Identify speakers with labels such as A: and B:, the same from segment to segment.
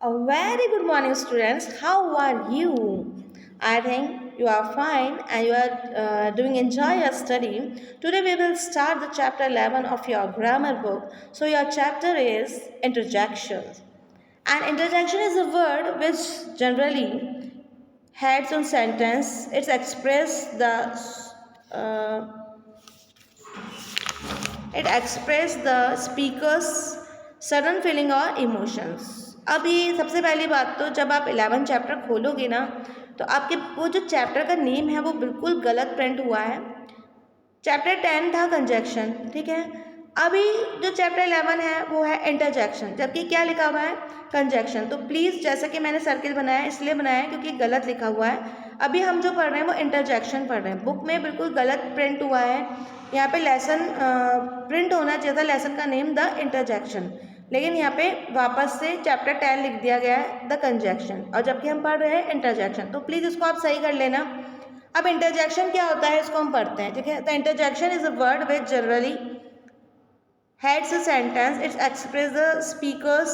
A: A very good morning, students. How are you? I think you are fine and you are enjoy your study. Today we will start the chapter 11 of your grammar book. So your chapter is interjections. And interjection is a word which generally heads on sentence. It's express uh, it express the speaker's sudden feeling और emotions. अब ये सबसे पहली बात तो जब आप 11 chapter खोलोगे ना तो आपके वो जो चैप्टर का नेम है वो बिल्कुल गलत प्रिंट हुआ है. चैप्टर 10 था कंजक्शन, ठीक है. अभी जो चैप्टर 11 है वो है इंटरजेक्शन, जबकि क्या लिखा हुआ है कंजक्शन. तो प्लीज़, जैसा कि मैंने सर्किल बनाया इसलिए बनाया है क्योंकि गलत लिखा हुआ है. अभी हम जो पढ़ रहे हैं वो इंटरजेक्शन पढ़ रहे हैं. बुक में बिल्कुल गलत प्रिंट हुआ है. यहाँ पे लेसन प्रिंट होना चाहिए था, लेसन का नेम द इंटरजेक्शन, लेकिन यहाँ पे वापस से चैप्टर 10 लिख दिया गया है द कंजक्शन, और जबकि हम पढ़ रहे हैं इंटरजेक्शन. तो प्लीज़ इसको आप सही कर लेना. अब इंटरजेक्शन क्या होता है इसको हम पढ़ते हैं, ठीक है. तो interjection is a word which generally heads a sentence. It's express the speakers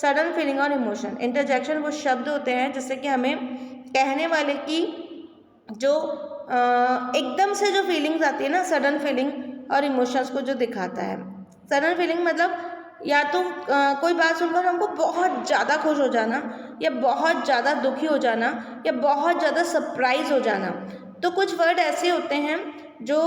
A: sudden feeling और इमोशन. इंटरजेक्शन वो शब्द होते हैं जिससे कि हमें कहने वाले की जो एकदम से जो फीलिंग्स आती है ना, सडन फीलिंग और इमोशंस को जो दिखाता है. सडन फीलिंग मतलब या तो कोई बात सुनकर हमको बहुत ज़्यादा खुश हो जाना, या बहुत ज़्यादा दुखी हो जाना, या बहुत ज़्यादा सरप्राइज हो जाना. तो कुछ वर्ड ऐसे होते हैं जो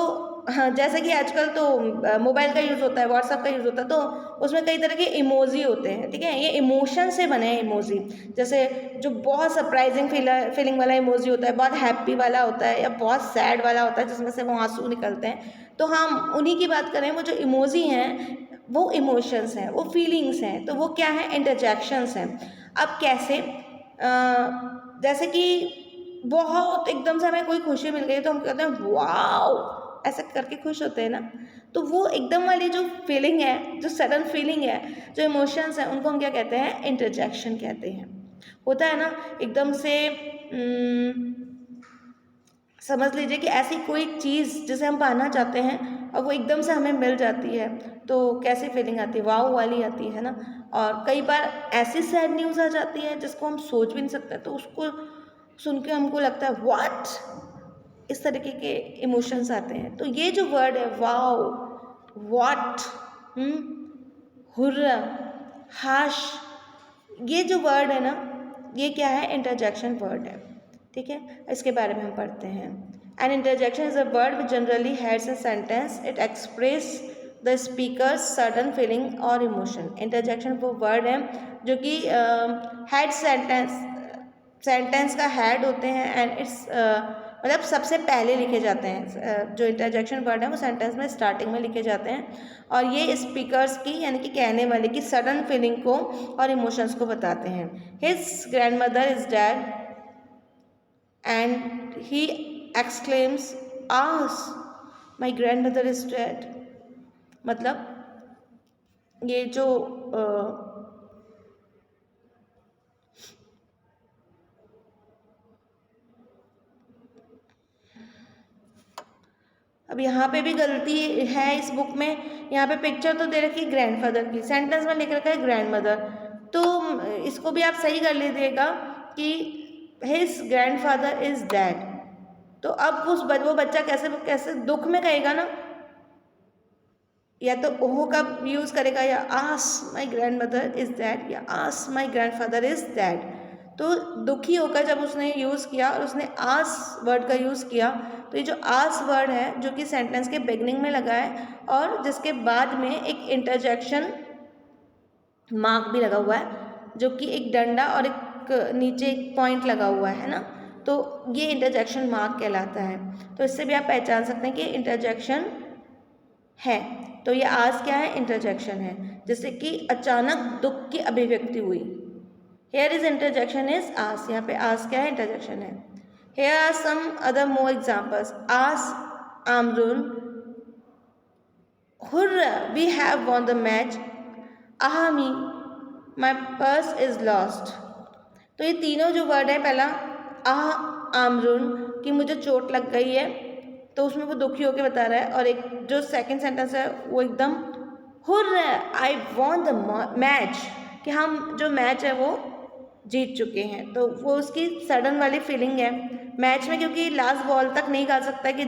A: हाँ, जैसे कि आजकल तो मोबाइल का यूज़ होता है, व्हाट्सएप का यूज़ होता है, तो उसमें कई तरह के इमोजी होते हैं, ठीक है. ये इमोशन से बने हैं इमोजी. जैसे जो बहुत सरप्राइजिंग फीलिंग वाला इमोजी होता है, बहुत हैप्पी वाला होता है, या बहुत सैड वाला होता है जिसमें से वो आंसू निकलते हैं. तो हम उन्हीं की बात करें. वो जो इमोजी हैं वो इमोशंस हैं, वो फीलिंग्स हैं. तो वो क्या है, इंटरजेक्शंस हैं. अब कैसे, जैसे कि बहुत एकदम से हमें कोई खुशी मिल गई तो हम कहते हैं वाओ, ऐसा करके खुश होते हैं ना. तो वो एकदम वाली जो फीलिंग है, जो सडन फीलिंग है, जो इमोशंस हैं, उनको हम क्या कहते हैं, इंटरजेक्शन कहते हैं. होता है ना एकदम से, समझ लीजिए कि ऐसी कोई चीज़ जिसे हम पाना चाहते हैं और वो एकदम से हमें मिल जाती है तो कैसी फीलिंग आती है, वाव वाली आती है ना. और कई बार ऐसी सैड न्यूज़ आ जाती है जिसको हम सोच भी नहीं सकते, तो उसको सुन के हमको लगता है व्हाट, इस तरीके के इमोशंस आते हैं. तो ये जो वर्ड है वाव, व्हाट, हुर्रा, हाश, ये जो वर्ड है ना, ये क्या है, इंटरजेक्शन वर्ड है, ठीक है. इसके बारे में हम पढ़ते हैं. An interjection is a word which generally heads a sentence. It express the speaker sudden feeling और इमोशन. इंटरजेक्शन वो वर्ड है जो कि हेड सेंटेंस का हेड होते हैं, एंड इट्स मतलब सबसे पहले लिखे जाते हैं. जो इंटरजेक्शन वर्ड है वो सेंटेंस में स्टार्टिंग में लिखे जाते हैं, और ये स्पीकर्स की यानी कि कहने वाले की सडन फीलिंग को और इमोशंस को बताते हैं. His grandmother is dead and he exclaims alas my grandmother is dead. मतलब ये जो अब यहाँ पे भी गलती है इस बुक में. यहाँ पे पिक्चर तो दे रखी है ग्रैंडफादर की, सेंटेंस में लिख रखा है ग्रैंड मदर. तो इसको भी आप सही कर लीजिएगा कि हिज ग्रैंडफादर इज डेड. तो अब वो बच्चा कैसे कैसे दुख में कहेगा ना, या तो ओह का यूज़ करेगा, या alas my grandmother is dead, या alas my grandfather is dead. तो दुखी होकर जब उसने यूज़ किया और उसने आस वर्ड का यूज़ किया, तो ये जो आस वर्ड है जो कि सेंटेंस के बिगनिंग में लगा है और जिसके बाद में एक इंटरजेक्शन मार्क भी लगा हुआ है, जो कि एक डंडा और एक नीचे एक पॉइंट लगा हुआ है ना, तो ये इंटरजेक्शन मार्क कहलाता है. तो इससे भी आप पहचान सकते हैं कि इंटरजेक्शन है. तो ये आज क्या है, इंटरजेक्शन है, जैसे कि अचानक दुख की अभिव्यक्ति हुई. Here is interjection is alas. यहाँ पे आस क्या है, इंटरजेक्शन है. Here are some other more examples. Alas am ruined, hurrah we have won the match, ah me my purse is lost. तो ये तीनों जो वर्ड है, पहला आह आमरून कि मुझे चोट लग गई है, तो उसमें वो दुखी होकर बता रहा है. और एक जो सेकंड सेंटेंस है वो एकदम hurrah I want the match, कि हम जो मैच है वो जीत चुके हैं। तो वो उसकी सडन वाली फीलिंग है मैच में, क्योंकि लास्ट बॉल तक नहीं कहा सकता कि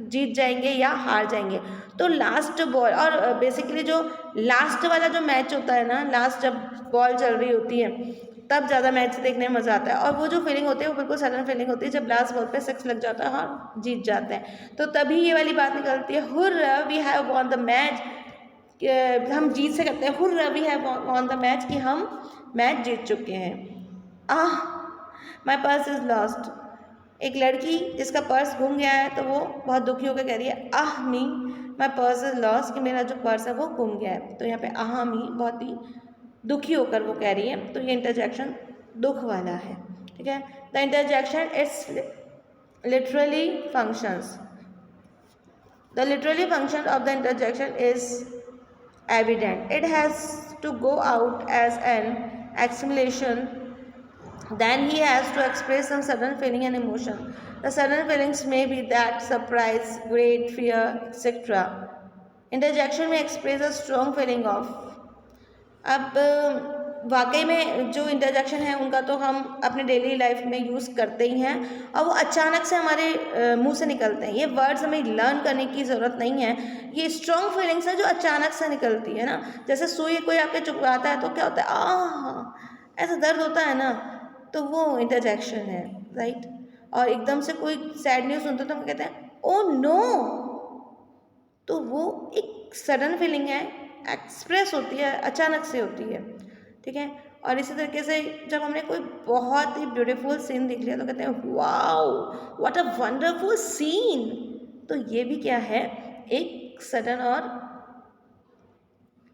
A: जीत जाएंगे या हार जाएंगे। तो लास्ट बॉल, और बेसिकली जो लास्ट वाला जो मैच होता है ना, लास्ट जब बॉल चल रही होती है तब ज़्यादा मैच देखने में मज़ा आता है। और वो जो फीलिंग होती है वो बिल्कुल सडन फीलिंग होती है जब लास्ट बॉल पे 6 लग जाता है और जीत जाते हैं। तो तभी ये वाली बात निकलती है, hurrah we have won the match. हम जीत से कहते हैं hurrah we have won the match, कि हम मैच जीत चुके हैं। Ah my purse is lost. एक लड़की जिसका पर्स गुम गया है तो वो बहुत दुखी होकर कह रही है आह मी माई पर्स इज़ लॉस्ट, कि मेरा जो पर्स है वो गुम गया है। तो यहाँ पे आह मी बहुत ही दुखी होकर वो कह रही है। तो ये इंटरजेक्शन दुख वाला है, ठीक है। The interjection it's literally functions. The literally function of the interjection is evident. It has to go out as an exclamation. Then he has to express some sudden feeling and emotion. The sudden feelings may be that surprise, great fear, etc. Interjection may express a strong feeling of। अब वाकई में जो interjection है उनका तो हम अपने daily life में यूज़ करते ही हैं, और वो अचानक से हमारे मुंह से निकलते हैं। ये वर्ड्स हमें लर्न करने की ज़रूरत नहीं है, ये स्ट्रॉन्ग फीलिंग्स हैं जो अचानक से निकलती है ना। जैसे सुई कोई आपके चुभवाता है तो क्या होता है, आह ऐसा दर्द होता है ना, तो वो इंटरजेक्शन है, राइट। और एकदम से कोई सैड न्यूज़ सुनते तो हम कहते हैं ओ नो, तो वो एक सडन फीलिंग है, एक्सप्रेस होती है, अचानक से होती है, ठीक है। और इसी तरीके से जब हमने कोई बहुत ही ब्यूटीफुल सीन देख लिया तो कहते हैं wow what a wonderful scene. तो ये भी क्या है, एक सडन और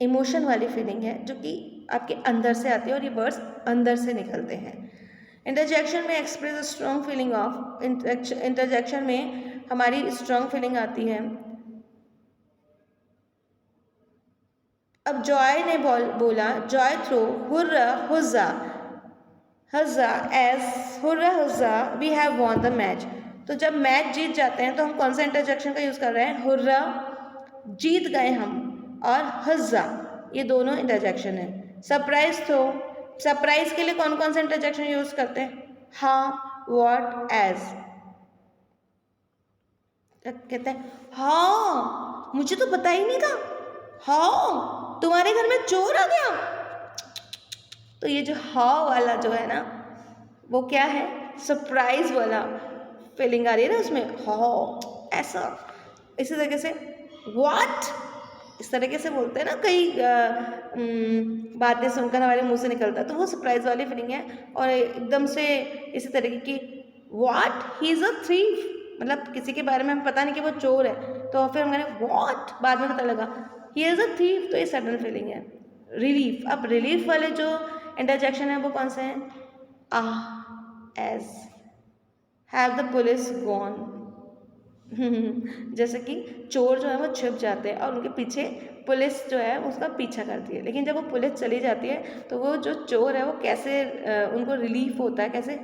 A: इमोशन वाली फीलिंग है जो कि आपके अंदर से आती है, और ये वर्ड्स अंदर से निकलते हैं। इंटरजेक्शन में express a strong feeling of. Interjection में हमारी स्ट्रॉन्ग फीलिंग आती है। अब जॉय ने बोला joy through hurrah huzza huzzah as hurrah huzza we have won the match. तो जब मैच जीत जाते हैं तो हम कौन सा इंटरजेक्शन का यूज़ कर रहे हैं, हुर्रा जीत गए हम, और हज़ा ये दोनों इंटरजेक्शन है। सरप्राइज थ्रो, सरप्राइज के लिए कौन कौन सा इंटरजेक्शन यूज़ करते हैं, हाँ व्हाट एज। कहते हैं हाँ मुझे तो पता ही नहीं था, हाँ तुम्हारे घर में चोर आ गया। तो ये जो हाँ वाला जो है ना वो क्या है, सरप्राइज वाला फीलिंग आ रही है ना उसमें, हाँ ऐसा। इसी तरीके से व्हाट, इस तरीके से बोलते हैं ना कई बातें सुनकर हमारे मुंह से निकलता है, तो वो सरप्राइज वाली फीलिंग है। और एकदम से इसी तरीके की what he is a thief, मतलब किसी के बारे में हमें पता नहीं कि वो चोर है, तो फिर हम कहें व्हाट, बाद में पता लगा ही इज़ अ थीफ, तो ये सडन फीलिंग है। रिलीफ, अब रिलीफ वाले जो इंटरजेक्शन है वो कौन से हैं, ah as have the police gone. जैसे कि चोर जो है वो छिप जाते हैं और उनके पीछे पुलिस जो है उसका पीछा करती है, लेकिन जब वो पुलिस चली जाती है तो वो जो चोर है वो कैसे उनको रिलीफ होता है, कैसे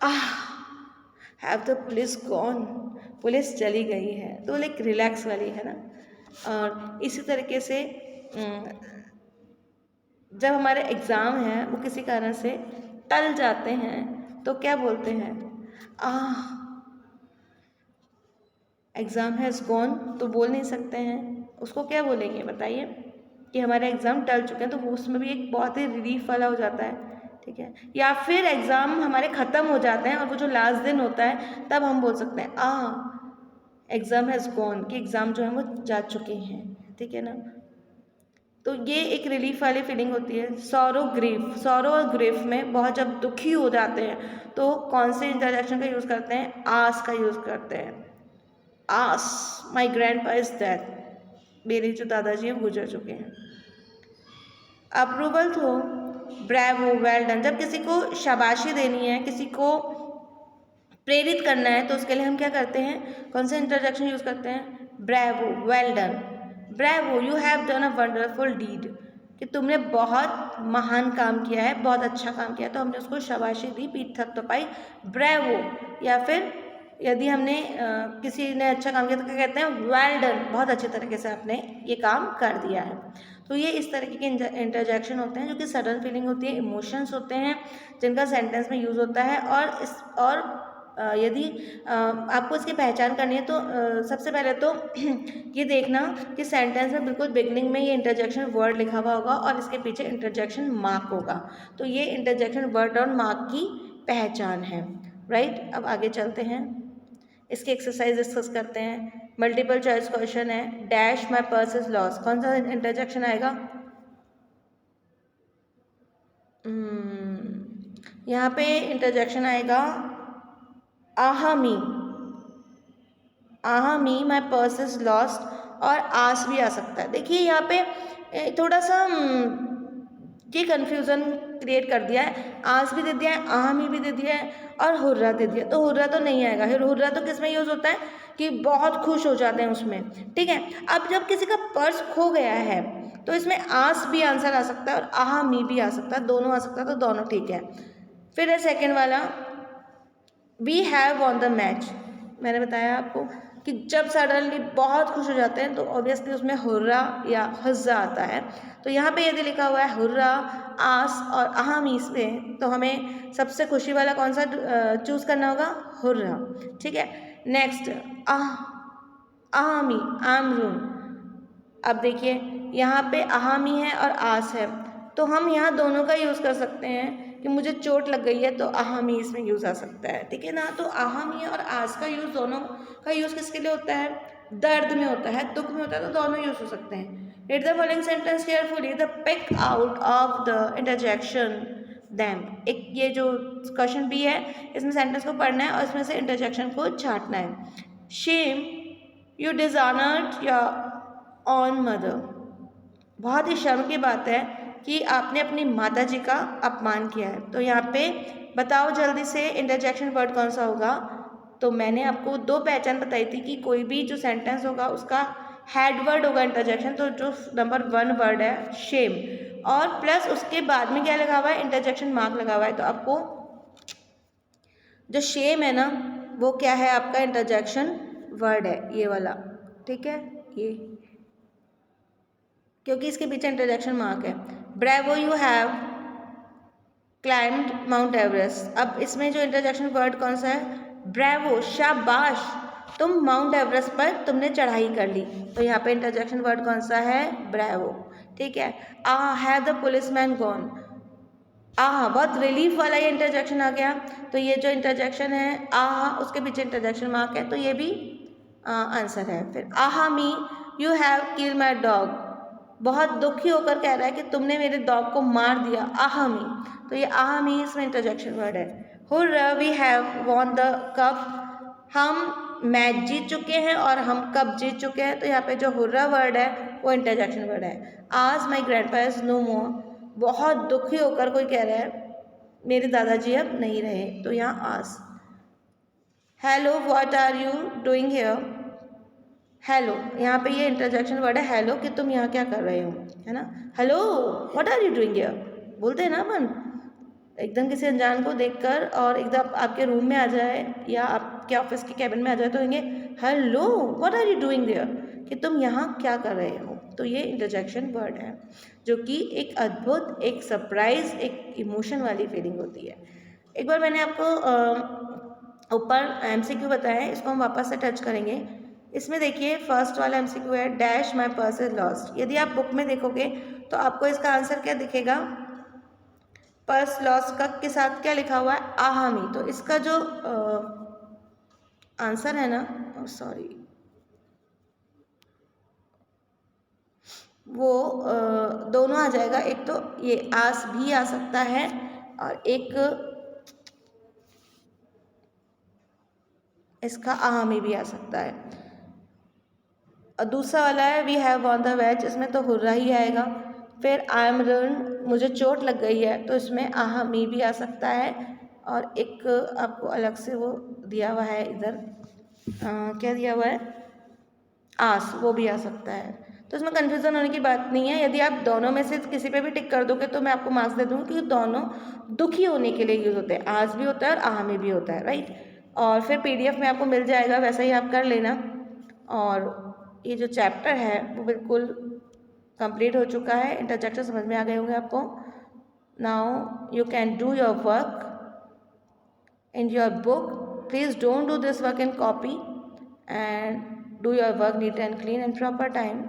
A: ah have the police gone, police चली गई है, तो लाइक रिलैक्स वाली है ना। और इसी तरीके से जब हमारे एग्ज़ाम हैं वो किसी कारण से टल जाते हैं तो क्या बोलते हैं, एग्ज़ाम हैज़ गॉन, तो बोल नहीं सकते हैं, उसको क्या बोलेंगे बताइए, कि हमारे एग्ज़ाम टल चुके हैं, तो वो उसमें भी एक बहुत ही रिलीफ वाला हो जाता है, ठीक है। या फिर एग्ज़ाम हमारे ख़त्म हो जाते हैं और वो जो लास्ट दिन होता है तब हम बोल सकते हैं एग्ज़ाम हैज़ गॉन, कि एग्ज़ाम जो है वो जा चुके हैं, ठीक है ना। तो ये एक रिलीफ वाली फीलिंग होती है। सॉरो ग्रीफ, सॉरो और ग्रीफ में बहुत जब दुखी हो जाते हैं तो कौन से इंटरजेक्शन का यूज़ करते हैं, आस का यूज़ करते हैं। Alas my grandpa is death, मेरे जो दादाजी हैं गुजर चुके हैं। Approval through bravo well done, जब किसी को शाबाशी देनी है, किसी को प्रेरित करना है तो उसके लिए हम क्या करते हैं, कौन सा इंटरजेक्शन यूज़ करते हैं, bravo well done, bravo you have done a wonderful deed, कि तुमने बहुत महान काम किया है, बहुत अच्छा काम किया, तो हमने उसको शाबाशी दी, पीठ थपथपाई, ब्रेवो। या फिर यदि हमने किसी ने अच्छा काम किया तो क्या कहते हैं, वेल डन, बहुत अच्छे तरीके से आपने ये काम कर दिया है। तो ये इस तरीके के इंटरजेक्शन होते हैं जो कि सडन फीलिंग होती है, इमोशंस होते हैं जिनका सेंटेंस में यूज़ होता है। और यदि आपको इसकी पहचान करनी है तो सबसे पहले तो ये देखना कि सेंटेंस में बिल्कुल बिगनिंग में ये इंटरजेक्शन वर्ड लिखा हुआ होगा और इसके पीछे इंटरजेक्शन मार्क होगा। तो ये इंटरजेक्शन वर्ड और मार्क की पहचान है, राइट। अब आगे चलते हैं, इसकी एक्सरसाइज डिस्कस करते हैं। मल्टीपल चॉइस क्वेश्चन है, dash my purse is lost, कौन सा इंटरजेक्शन आएगा? यहाँ पे इंटरजेक्शन आएगा आहा मी माई पर्स इज लॉस्ट, और आस भी आ सकता है। देखिए यहाँ पे थोड़ा सा ये कन्फ्यूज़न क्रिएट कर दिया है, आस भी दे दिया है, आमी भी दे दिया है और हुर्रा दे दिया। तो हुर्रा तो नहीं आएगा। हुर्रा तो किस में यूज़ होता है कि बहुत खुश हो जाते हैं उसमें, ठीक है। अब जब किसी का पर्स खो गया है तो इसमें आस भी आंसर आ सकता है और आमी भी आ सकता है, दोनों आ सकता है, तो दोनों ठीक है। फिर है सेकेंड वाला, we have won the match. मैंने बताया आपको कि जब सडनली बहुत खुश हो जाते हैं तो ऑब्वियसली उसमें हुर्रा या हज़्ज़ा आता है। तो यहाँ पे यदि लिखा हुआ है हुर्रा, आस और अहामी में, तो हमें सबसे खुशी वाला कौन सा चूज़ करना होगा? हुर्रा, ठीक है। नेक्स्ट अहामी, आमरून। अब देखिए यहाँ पे अहामी है और आस है, तो हम यहाँ दोनों का यूज़ कर सकते हैं कि मुझे चोट लग गई है तो आहामी इसमें यूज़ आ सकता है, ठीक है ना। तो आहामी और आस का यूज़, दोनों का यूज़ किसके लिए होता है? दर्द में होता है, दुख में होता है, तो दोनों यूज़ हो सकते हैं। Read the following sentence carefully, the pick out of the interjection them. एक ये जो क्वेश्चन भी है इसमें सेंटेंस को पढ़ना है और इसमें से इंटरजेक्शन को छांटना है। Shame you dishonoured your own mother, बहुत ही शर्म की बात है कि आपने अपनी माता जी का अपमान किया है। तो यहाँ पे बताओ जल्दी से इंटरजेक्शन वर्ड कौन सा होगा? तो मैंने आपको दो पहचान बताई थी कि कोई भी जो सेंटेंस होगा उसका हेड वर्ड होगा इंटरजेक्शन, तो जो नंबर 1 वर्ड है शेम, और प्लस उसके बाद में क्या लगा हुआ है? इंटरजेक्शन मार्क लगा हुआ है। तो आपको जो शेम है ना वो क्या है? आपका इंटरजेक्शन वर्ड है, ये वाला, ठीक है, ये, क्योंकि इसके पीछे इंटरजेक्शन मार्क है। Bravo you have climbed Mount Everest. अब इसमें जो इंटरजेक्शन वर्ड कौन सा है? ब्रेवो, शाबाश, तुम माउंट एवरेस्ट पर तुमने चढ़ाई कर ली। तो यहाँ पे इंटरजेक्शन वर्ड कौन सा है? ब्रेवो, ठीक है। हैव द पुलिसमैन गॉन, बहुत रिलीफ वाला ये इंटरजेक्शन आ गया। तो ये जो इंटरजेक्शन है उसके पीछे इंटरजेक्शन मार्क है, तो ये भी आंसर है। फिर आहा me you have kill my dog, बहुत दुखी होकर कह रहा है कि तुमने मेरे डॉग को मार दिया, आहा मी। तो ये आहा मी इसमें इंटरजेक्शन वर्ड है। Hurrah we have won the cup, हम मैच जीत चुके हैं और हम कप जीत चुके हैं। तो यहाँ पे जो हुर्रा वर्ड है वो इंटरजेक्शन वर्ड है। आज माई ग्रैंडपा इज नो मोर, बहुत दुखी होकर कोई कह रहा है मेरे दादाजी अब नहीं रहे, तो यहाँ आज। Hello what are you doing here, hello, यहाँ पे ये इंटरजेक्शन वर्ड है हेलो, कि तुम यहाँ क्या कर रहे हो, है ना। Hello what are you doing here, बोलते हैं ना अपन एकदम किसी अनजान को देखकर, और एकदम आपके रूम में आ जाए या आपके ऑफिस के कैबिन में आ जाए तो कहेंगे hello what are you doing there, कि तुम यहाँ क्या कर रहे हो। तो ये इंटरजेक्शन वर्ड है जो कि एक अद्भुत, एक सरप्राइज, एक इमोशन वाली फीलिंग होती है। एक बार मैंने आपको ऊपर एमसीक्यू बताया है, इसको हम वापस से टच करेंगे। इसमें देखिए फर्स्ट वाला एमसीक्यू है dash my purse is lost. यदि आप बुक में देखोगे तो आपको इसका आंसर क्या दिखेगा? पर्स लॉस्ट का के साथ क्या लिखा हुआ है? आहामी। तो इसका जो आंसर है ना, सॉरी, वो दोनों आ जाएगा। एक तो ये आस भी आ सकता है और एक इसका आहामी भी आ सकता है। और दूसरा वाला है we have won the match, इसमें तो हुर्रा ही आएगा। फिर आई एम रन, मुझे चोट लग गई है, तो इसमें आहामी भी आ सकता है। और एक आपको अलग से वो दिया हुआ है इधर, क्या दिया हुआ है? आस, वो भी आ सकता है। तो इसमें कन्फ्यूज़न होने की बात नहीं है। यदि आप दोनों में से किसी पे भी टिक कर दोगे तो मैं आपको मार्क्स दे दूँगी, क्योंकि दोनों दुखी होने के लिए यूज़ होते हैं। आस भी होता है और आहामी भी होता है, राइट। और फिर PDF में आपको मिल जाएगा, वैसा ही आप कर लेना। और ये जो चैप्टर है वो बिल्कुल कंप्लीट हो चुका है। इंटरजेक्शन समझ में आ गए होंगे आपको। Now you can do your work in your book. Please don't do this work in copy and do your work neat and clean and proper time.